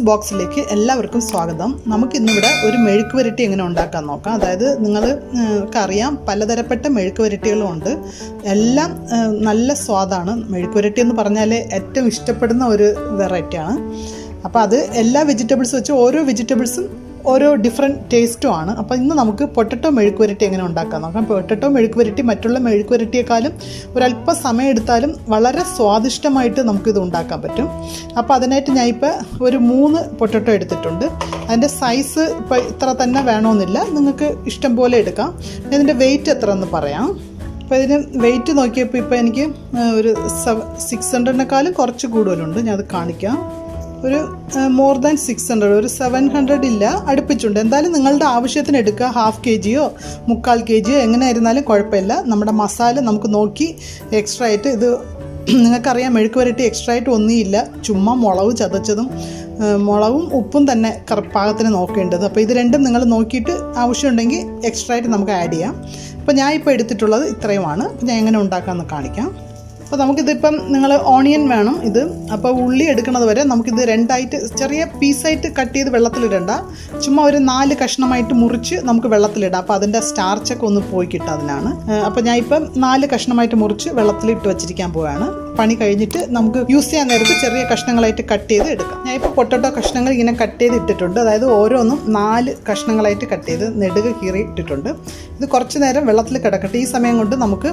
ബോക്സിലേക്ക് എല്ലാവർക്കും സ്വാഗതം. നമുക്കിന്നിവിടെ ഒരു മെഴുക്ക് പുരട്ടി എങ്ങനെ ഉണ്ടാക്കാൻ നോക്കാം. അതായത് നിങ്ങൾക്കറിയാം പലതരപ്പെട്ട മെഴുക്ക് പുരട്ടികളും ഉണ്ട്. എല്ലാം നല്ല സ്വാദാണ്. മെഴുക്ക് പുരട്ടി എന്ന് പറഞ്ഞാൽ ഏറ്റവും ഇഷ്ടപ്പെടുന്ന ഒരു വെറൈറ്റിയാണ്. അപ്പോൾ അത് എല്ലാ വെജിറ്റബിൾസ് വെച്ച് ഓരോ വെജിറ്റബിൾസും ഓരോ ഡിഫറെൻറ്റ് ടേസ്റ്റും ആണ്. അപ്പോൾ ഇന്ന് നമുക്ക് പൊട്ടറ്റോ മെഴുക്ക് പുരട്ടി എങ്ങനെ ഉണ്ടാക്കാൻ നോക്കാം. പൊട്ടറ്റോ മെഴുക്ക് പുരട്ടി മറ്റുള്ള മെഴുക്ക് പുരട്ടിയേക്കാളും ഒരല്പം സമയം എടുത്താലും വളരെ സ്വാദിഷ്ടമായിട്ട് നമുക്കിത് ഉണ്ടാക്കാൻ പറ്റും. അപ്പോൾ അതിനായിട്ട് ഞാൻ ഇപ്പോൾ ഒരു 3 പൊട്ടറ്റോ എടുത്തിട്ടുണ്ട്. അതിൻ്റെ സൈസ് ഇപ്പോൾ ഇത്ര തന്നെ വേണമെന്നില്ല, നിങ്ങൾക്ക് ഇഷ്ടം പോലെ എടുക്കാം. ഇതിൻ്റെ വെയിറ്റ് എത്ര എന്ന് പറയാം. അപ്പോൾ ഇതിന് വെയിറ്റ് നോക്കിയപ്പോൾ ഇപ്പോൾ എനിക്ക് ഒരു 600-നെക്കാളും കുറച്ച് കൂടുതലുണ്ട്. ഞാൻ അത് കാണിക്കാം. ഒരു മോർ ദാൻ 600, ഒരു 700 ഇല്ല, അടുപ്പിച്ചുണ്ട്. എന്തായാലും നിങ്ങളുടെ ആവശ്യത്തിന് എടുക്കുക. 1/2 kg-യോ 3/4 kg-യോ എങ്ങനെ ആയിരുന്നാലും കുഴപ്പമില്ല. നമ്മുടെ മസാല നമുക്ക് നോക്കി എക്സ്ട്രാ ആയിട്ട്, ഇത് നിങ്ങൾക്കറിയാം മെഴുക്ക് പുരട്ടി എക്സ്ട്രാ ആയിട്ട് ഒന്നുമില്ല, ചുമ്മാ മുളക് ചതച്ചതും മുളകും ഉപ്പും തന്നെ പാകത്തിന് നോക്കേണ്ടത്. അപ്പോൾ ഇത് രണ്ടും നിങ്ങൾ നോക്കിയിട്ട് ആവശ്യമുണ്ടെങ്കിൽ എക്സ്ട്രാ ആയിട്ട് നമുക്ക് ആഡ് ചെയ്യാം. അപ്പോൾ ഞാൻ ഇപ്പോൾ എടുത്തിട്ടുള്ളത് ഇത്രയുമാണ്. അപ്പോൾ ഞാൻ എങ്ങനെ ഉണ്ടാക്കാമെന്ന് കാണിക്കാം. അപ്പോൾ നമുക്കിതിപ്പം നിങ്ങൾ ഓണിയൻ വേണം ഇത്. അപ്പോൾ ഉള്ളി എടുക്കുന്നത് വരെ നമുക്കിത് രണ്ടായിട്ട് ചെറിയ പീസായിട്ട് കട്ട് ചെയ്ത് വെള്ളത്തിലിടണ്ട, ചുമ്മാ ഒരു 4 കഷ്ണമായിട്ട് മുറിച്ച് നമുക്ക് വെള്ളത്തിലിടാം. അപ്പോൾ അതിൻ്റെ സ്റ്റാർച്ചൊക്കെ ഒന്ന് പോയി കിട്ടും, അതിനാണ്. അപ്പോൾ ഞാൻ ഇപ്പം 4 കഷ്ണമായിട്ട് മുറിച്ച് വെള്ളത്തിലിട്ട് വെച്ചിരിക്കാൻ പോവുകയാണ്. പണി കഴിഞ്ഞിട്ട് നമുക്ക് യൂസ് ചെയ്യാൻ നേരത്ത് ചെറിയ കഷ്ണങ്ങളായിട്ട് കട്ട് ചെയ്ത് എടുക്കാം. ഞാൻ ഇപ്പോൾ പൊട്ടറ്റോ കഷ്ണങ്ങൾ ഇങ്ങനെ കട്ട് ചെയ്ത് ഇട്ടിട്ടുണ്ട്. അതായത് ഓരോന്നും 4 കഷ്ണങ്ങളായിട്ട് കട്ട് ചെയ്ത് നെടുക കീറി ഇട്ടിട്ടുണ്ട്. ഇത് കുറച്ച് നേരം വെള്ളത്തിൽ കിടക്കട്ടെ. ഈ സമയം കൊണ്ട് നമുക്ക്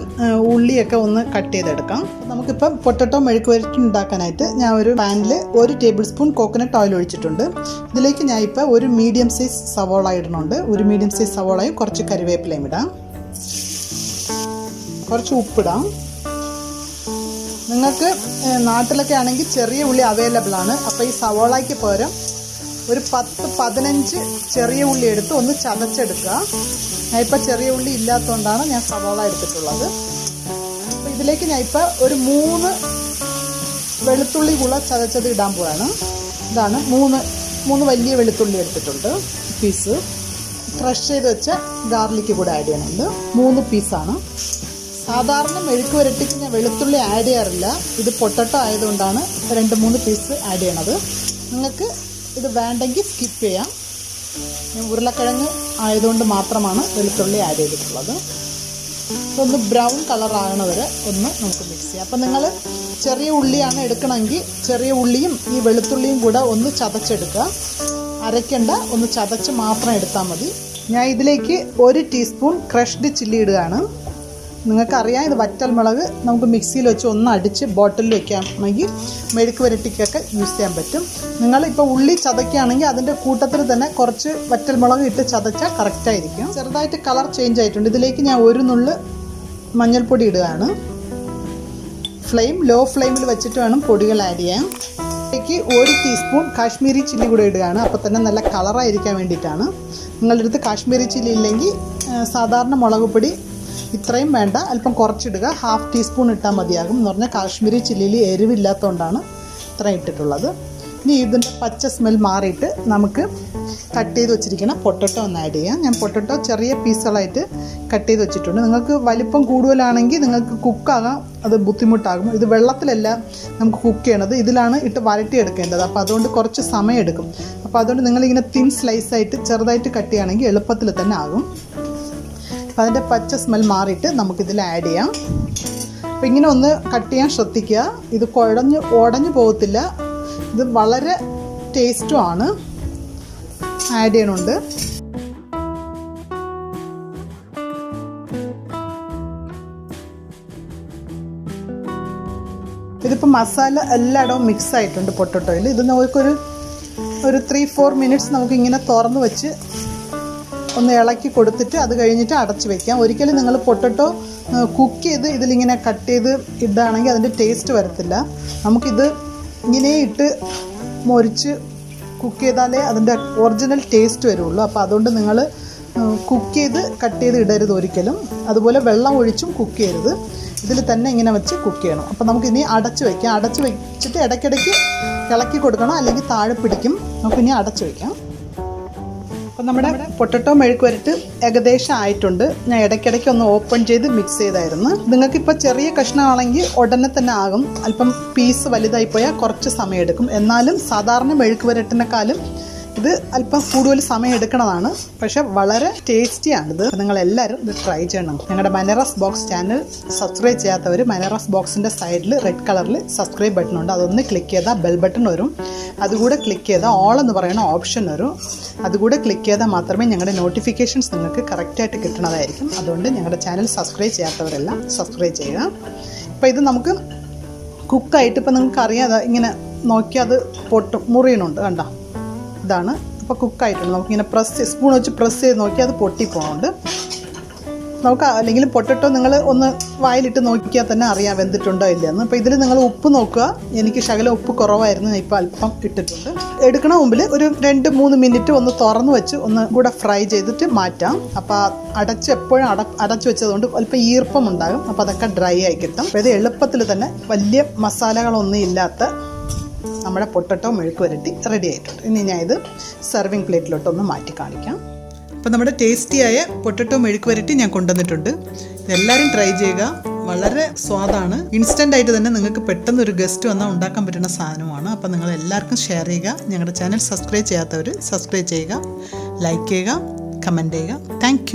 ഉള്ളിയൊക്കെ ഒന്ന് കട്ട് ചെയ്തെടുക്കാം. നമുക്കിപ്പം പൊട്ടറ്റോ മെഴുക്ക് പുരട്ടി ഉണ്ടാക്കാനായിട്ട് ഞാൻ ഒരു പാനിൽ 1 ടേബിൾ സ്പൂൺ കോക്കനട്ട് ഓയിൽ ഒഴിച്ചിട്ടുണ്ട്. ഇതിലേക്ക് ഞാൻ ഇപ്പോൾ ഒരു മീഡിയം സൈസ് സവോള ഇടുന്നുണ്ട്. ഒരു മീഡിയം സൈസ് സവോളയും കുറച്ച് കറിവേപ്പിലയും ഇടാം. കുറച്ച് ഉപ്പിടാം. നിങ്ങൾക്ക് നാട്ടിലൊക്കെ ആണെങ്കിൽ ചെറിയ ഉള്ളി അവൈലബിൾ ആണ്. അപ്പോൾ ഈ സവോളയ്ക്ക് പകരം ഒരു 10-15 ചെറിയ ഉള്ളി എടുത്ത് ഒന്ന് ചതച്ചെടുക്കുക. ഞാൻ ഇപ്പോൾ ചെറിയ ഉള്ളി ഇല്ലാത്തതുകൊണ്ടാണ് ഞാൻ സവോള എടുത്തിട്ടുള്ളത്. അപ്പോൾ ഇതിലേക്ക് ഞാൻ ഇപ്പോൾ ഒരു 3 വെളുത്തുള്ളി കൂടെ ചതച്ചത് ഇടാൻ പോവാണ്. ഇതാണ് 3 വലിയ വെളുത്തുള്ളി എടുത്തിട്ടുണ്ട് പീസ്. ക്രഷ് ചെയ്ത് വെച്ച ഗാർലിക്ക് കൂടെ ആഡ് ചെയ്യുന്നുണ്ട്. 3 പീസാണ്. സാധാരണ മെഴുക്ക് പുരട്ടിക്ക് ഞാൻ വെളുത്തുള്ളി ആഡ് ചെയ്യാറില്ല. ഇത് പൊട്ടറ്റോ ആയതുകൊണ്ടാണ് 2-3 പീസ് ആഡ് ചെയ്യണത്. നിങ്ങൾക്ക് ഇത് വേണ്ടെങ്കിൽ സ്കിപ്പ് ചെയ്യാം. ഞാൻ ഉരുളക്കിഴങ്ങ് ആയതുകൊണ്ട് മാത്രമാണ് വെളുത്തുള്ളി ആഡ് ചെയ്തിട്ടുള്ളത്. ഒന്ന് ബ്രൗൺ കളർ ആകണ വരെ ഒന്ന് നമുക്ക് മിക്സ് ചെയ്യാം. അപ്പം നിങ്ങൾ ചെറിയ ഉള്ളിയാണ് എടുക്കണമെങ്കിൽ ചെറിയ ഉള്ളിയും ഈ വെളുത്തുള്ളിയും കൂടെ ഒന്ന് ചതച്ചെടുക്കുക. അരയ്ക്കണ്ട, ഒന്ന് ചതച്ച് മാത്രം എടുത്താൽ മതി. ഞാൻ ഇതിലേക്ക് 1 ടീസ്പൂൺ ക്രഷ്ഡ് ചില്ലി ഇടുകയാണ്. നിങ്ങൾക്കറിയാം ഇത് വറ്റൽ മുളക് നമുക്ക് മിക്സിയിൽ വെച്ച് ഒന്ന് അടിച്ച് ബോട്ടിലിൽ വെക്കുകയാണെങ്കിൽ മെഴുക്ക് പുരട്ടിക്കൊക്കെ യൂസ് ചെയ്യാൻ പറ്റും. നിങ്ങളിപ്പോൾ ഉള്ളി ചതയ്ക്കുകയാണെങ്കിൽ അതിൻ്റെ കൂട്ടത്തിൽ തന്നെ കുറച്ച് വറ്റൽ മുളക് ഇട്ട് ചതച്ചാൽ കറക്റ്റായിരിക്കും. ചെറുതായിട്ട് കളർ ചേഞ്ച് ആയിട്ടുണ്ട്. ഇതിലേക്ക് ഞാൻ 1 നുള്ള് മഞ്ഞൾപ്പൊടി ഇടുകയാണ്. ലോ ഫ്ലെയിമിൽ വെച്ചിട്ട് വേണം പൊടികൾ ആഡ് ചെയ്യാൻ. ഇതിലേക്ക് 1 ടീസ്പൂൺ കാശ്മീരി ചില്ലി കൂടെ ഇടുകയാണ്. അപ്പോൾ തന്നെ നല്ല കളറായിരിക്കാൻ വേണ്ടിയിട്ടാണ്. നിങ്ങളുടെ അടുത്ത് കാശ്മീരി ചില്ലി ഇല്ലെങ്കിൽ സാധാരണ മുളക് പൊടി ഇത്രയും വേണ്ട, അല്പം കുറച്ചിടുക. 1/2 ടീസ്പൂൺ ഇട്ടാൽ മതിയാകും. എന്ന് പറഞ്ഞാൽ കാശ്മീരി ചില്ലിയിൽ എരിവില്ലാത്തതുകൊണ്ടാണ് ഇത്രയും ഇട്ടിട്ടുള്ളത്. ഇനി ഇതിൻ്റെ പച്ച സ്മെൽ മാറിയിട്ട് നമുക്ക് കട്ട് ചെയ്ത് വെച്ചിരിക്കുന്ന പൊട്ടറ്റോ ഒന്ന് ആഡ് ചെയ്യാം. ഞാൻ പൊട്ടറ്റോ ചെറിയ പീസുകളായിട്ട് കട്ട് ചെയ്ത് വെച്ചിട്ടുണ്ട്. നിങ്ങൾക്ക് വലിപ്പം കൂടുതലാണെങ്കിൽ നിങ്ങൾക്ക് കുക്കാകാം, അത് ബുദ്ധിമുട്ടാകും. ഇത് വെള്ളത്തിലല്ല നമുക്ക് കുക്ക് ചെയ്യണത്, ഇതിലാണ് ഇട്ട് വരട്ടിയെടുക്കേണ്ടത്. അപ്പോൾ അതുകൊണ്ട് കുറച്ച് സമയം എടുക്കും. അപ്പോൾ അതുകൊണ്ട് നിങ്ങളിങ്ങനെ തിൻ സ്ലൈസായിട്ട് ചെറുതായിട്ട് കട്ട് ചെയ്യുകയാണെങ്കിൽ എളുപ്പത്തിൽ തന്നെ ആകും. അപ്പോൾ അതിൻ്റെ പച്ച സ്മെൽ മാറിയിട്ട് നമുക്കിതിൽ ആഡ് ചെയ്യാം. അപ്പോൾ ഇങ്ങനെ ഒന്ന് കട്ട് ചെയ്യാൻ ശ്രദ്ധിക്കുക. ഇത് ഉടഞ്ഞു പോകത്തില്ല. ഇത് വളരെ ടേസ്റ്റുമാണ്. ആഡ് ചെയ്യണുണ്ട്. ഇതിപ്പോൾ മസാല എല്ലായിടവും മിക്സ് ആയിട്ടുണ്ട് പൊട്ടറ്റോയിൽ. ഇത് നമുക്കൊരു 3-4 മിനിറ്റ്സ് നമുക്കിങ്ങനെ തുറന്ന് വെച്ച് ഒന്ന് ഇളക്കി കൊടുത്തിട്ട് അത് കഴിഞ്ഞിട്ട് അടച്ച് വയ്ക്കാം. ഒരിക്കലും നിങ്ങൾ പൊട്ടറ്റോ കുക്ക് ചെയ്ത് ഇതിലിങ്ങനെ കട്ട് ചെയ്ത് ഇടുകയാണെങ്കിൽ അതിൻ്റെ ടേസ്റ്റ് വരത്തില്ല. നമുക്കിത് ഇങ്ങനെ ഇട്ട് മൊരിച്ച് കുക്ക് ചെയ്താലേ അതിൻ്റെ ഒറിജിനൽ ടേസ്റ്റ് വരുള്ളൂ. അപ്പോൾ അതുകൊണ്ട് നിങ്ങൾ കുക്ക് ചെയ്ത് കട്ട് ചെയ്ത് ഇടരുത് ഒരിക്കലും. അതുപോലെ വെള്ളം ഒഴിച്ചും കുക്ക് ചെയ്യരുത്. ഇതിൽ തന്നെ ഇങ്ങനെ വെച്ച് കുക്ക് ചെയ്യണം. അപ്പോൾ നമുക്കിനി അടച്ച് വയ്ക്കാം. അടച്ച് വെച്ചിട്ട് ഇടയ്ക്കിടയ്ക്ക് ഇളക്കി കൊടുക്കണം, അല്ലെങ്കിൽ താഴെ പിടിക്കും. നമുക്കിനി അടച്ച് വയ്ക്കാം. അപ്പോൾ നമ്മുടെ പൊട്ടറ്റോ മെഴുക്കുവരട്ട് ഏകദേശം ആയിട്ടുണ്ട്. ഞാൻ ഇടയ്ക്കിടയ്ക്ക് ഒന്ന് ഓപ്പൺ ചെയ്ത് മിക്സ് ചെയ്തായിരുന്നു. നിങ്ങൾക്കിപ്പോൾ ചെറിയ കഷ്ണമാണെങ്കിൽ ഉടനെ തന്നെ ആകും. അല്പം പീസ് വലുതായി പോയാൽ കുറച്ച് സമയം എടുക്കും. എന്നാലും സാധാരണ മെഴുക്കുവരട്ടിനെക്കാളും ഇത് അല്പം കൂടുതൽ സമയം എടുക്കുന്നതാണ്. പക്ഷെ വളരെ ടേസ്റ്റിയാണിത്. നിങ്ങളെല്ലാവരും ഇത് ട്രൈ ചെയ്യണം. ഞങ്ങളുടെ മനേറാസ് ബോക്സ് ചാനൽ സബ്സ്ക്രൈബ് ചെയ്യാത്തവർ മനേറാസ് ബോക്സിൻ്റെ സൈഡിൽ റെഡ് കളറിൽ സബ്സ്ക്രൈബ് ബട്ടൺ ഉണ്ട്. അതൊന്ന് ക്ലിക്ക് ചെയ്താൽ ബെൽ ബട്ടൺ വരും. അതുകൂടെ ക്ലിക്ക് ചെയ്താൽ ഓൾ എന്ന് പറയുന്ന ഓപ്ഷൻ വരും. അതുകൂടെ ക്ലിക്ക് ചെയ്താൽ മാത്രമേ ഞങ്ങളുടെ നോട്ടിഫിക്കേഷൻസ് നിങ്ങൾക്ക് കറക്റ്റായിട്ട് കിട്ടുന്നതായിരിക്കും. അതുകൊണ്ട് ഞങ്ങളുടെ ചാനൽ സബ്സ്ക്രൈബ് ചെയ്യാത്തവരെല്ലാം സബ്സ്ക്രൈബ് ചെയ്യുക. അപ്പോൾ ഇത് നമുക്ക് കുക്കായിട്ട് ഇപ്പോൾ നിങ്ങൾക്ക് അറിയാതെ ഇങ്ങനെ നോക്കിയാൽ അത് പൊട്ടും, മുറിയണുണ്ട് കണ്ടോ. ഇതാണ് ഇപ്പോൾ കുക്കായിട്ടുണ്ട്. നമുക്കിങ്ങനെ സ്പൂൺ വെച്ച് പ്രസ് ചെയ്ത് നോക്കി അത് പൊട്ടിപ്പോകുന്നുണ്ട്. നമുക്ക് അല്ലെങ്കിൽ പൊട്ടറ്റോ നിങ്ങൾ ഒന്ന് വായിലിട്ട് നോക്കിയാൽ തന്നെ അറിയാം വെന്തിട്ടുണ്ടോ ഇല്ലയെന്ന്. അപ്പോൾ ഇതിൽ നിങ്ങൾ ഉപ്പ് നോക്കുക. എനിക്ക് ശകലം ഉപ്പ് കുറവായിരുന്നു, ഇപ്പോൾ അല്പം ഇട്ടിട്ടുണ്ട്. എടുക്കണ മുമ്പിൽ ഒരു 2-3 മിനിറ്റ് ഒന്ന് തുറന്ന് വെച്ച് ഒന്ന് കൂടെ ഫ്രൈ ചെയ്തിട്ട് മാറ്റാം. അപ്പോൾ എപ്പോഴും അടച്ച് വെച്ചതുകൊണ്ട് അല്പം ഈർപ്പം ഉണ്ടാകും. അപ്പോൾ അതൊക്കെ ഡ്രൈ ആയി കിട്ടും. അപ്പോൾ ഇത് എളുപ്പത്തിൽ തന്നെ വലിയ മസാലകളൊന്നും ഇല്ലാത്ത നമ്മുടെ പൊട്ടറ്റോ മെഴുക്കുവരട്ടി റെഡി ആയിട്ടുണ്ട്. ഇനി ഞാൻ ഇത് സെർവിങ് പ്ലേറ്റിലോട്ടൊന്ന് മാറ്റി കാണിക്കാം. അപ്പോൾ നമ്മുടെ ടേസ്റ്റിയായ പൊട്ടറ്റോ മെഴുക്കുവരട്ടി ഞാൻ കൊണ്ടുവന്നിട്ടുണ്ട്. ഇതെല്ലാവരും ട്രൈ ചെയ്യുക. വളരെ സ്വാദാണ്. ഇൻസ്റ്റൻ്റ് ആയിട്ട് തന്നെ നിങ്ങൾക്ക് പെട്ടെന്ന് ഒരു ഗസ്റ്റ് വന്നാൽ ഉണ്ടാക്കാൻ പറ്റുന്ന സാധനമാണ്. അപ്പോൾ നിങ്ങൾ എല്ലാവർക്കും ഷെയർ ചെയ്യുക. ഞങ്ങളുടെ ചാനൽ സബ്സ്ക്രൈബ് ചെയ്യാത്തവർ സബ്സ്ക്രൈബ് ചെയ്യുക, ലൈക്ക് ചെയ്യുക, കമൻറ്റ് ചെയ്യുക. താങ്ക്